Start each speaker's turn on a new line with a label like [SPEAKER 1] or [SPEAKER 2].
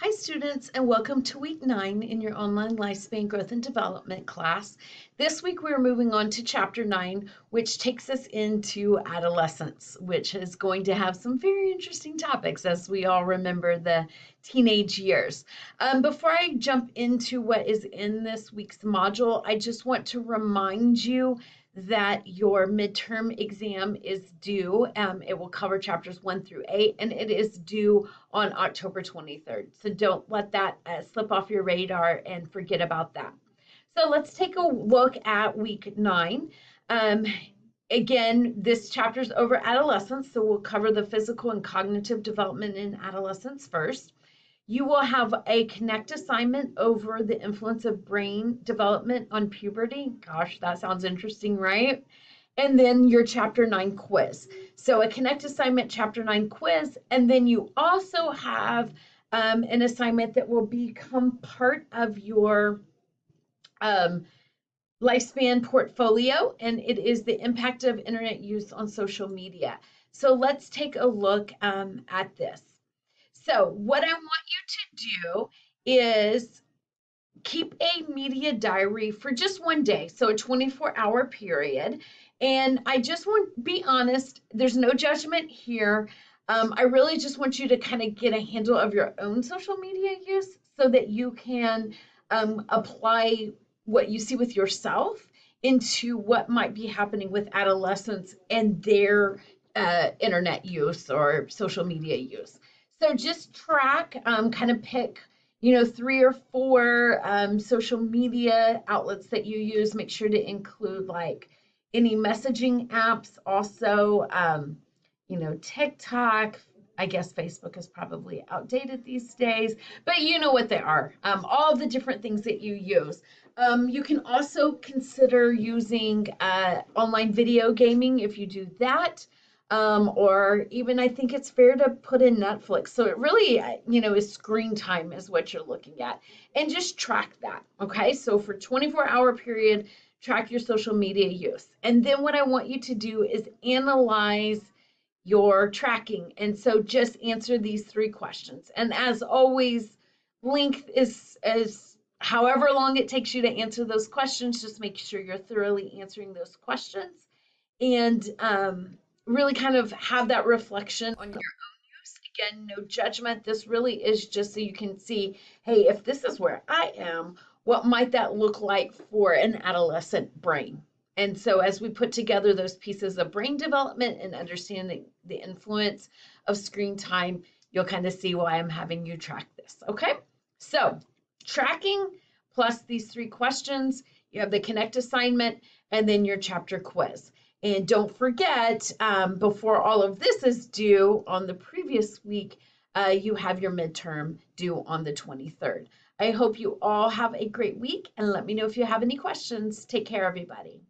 [SPEAKER 1] Hi students, and welcome to week 9 in your online lifespan growth and development class. This week we're moving on to chapter 9, which takes us into adolescence, which is going to have some very interesting topics as we all remember the teenage years. Before I jump into what is in this week's module, I just want to remind you that your midterm exam is due. It will cover chapters 1 through 8, and it is due on October 23rd. So don't let that slip off your radar and forget about that. So let's take a look at week 9. Again, this chapter is over adolescence, so we'll cover the physical and cognitive development in adolescence first. You will have a Connect assignment over the influence of brain development on puberty. Gosh, that sounds interesting, right? And then your chapter 9 quiz. So a Connect assignment, chapter 9 quiz, and then you also have an assignment that will become part of your lifespan portfolio, and it is the impact of internet use on social media. So let's take a look at this. So what I want you to do is keep a media diary for just one day, so a 24-hour period. And I just want to be honest, there's no judgment here. I really just want you to kind of get a handle of your own social media use so that you can apply what you see with yourself into what might be happening with adolescents and their internet use or social media use. So just track, kind of pick 3 or 4 social media outlets that you use. Make sure to include like any messaging apps, also, TikTok. I guess Facebook is probably outdated these days, but you know what they are. All the different things that you use. You can also consider using online video gaming if you do that. Or even I think it's fair to put in Netflix. So it really, is screen time is what you're looking at. And just track that, okay? So for 24-hour period, track your social media use. And then what I want you to do is analyze your tracking. And so just answer these 3 questions. And as always, length is however long it takes you to answer those questions. Just make sure you're thoroughly answering those questions. And really kind of have that reflection on your own use. Again, no judgment. This really is just so you can see, hey, if this is where I am, what might that look like for an adolescent brain? And so as we put together those pieces of brain development and understanding the influence of screen time, you'll kind of see why I'm having you track this, okay? So tracking plus these 3 questions, you have the Connect assignment, and then your chapter quiz. And don't forget, before all of this is due on the previous week, you have your midterm due on the 23rd. I hope you all have a great week, and let me know if you have any questions. Take care, everybody.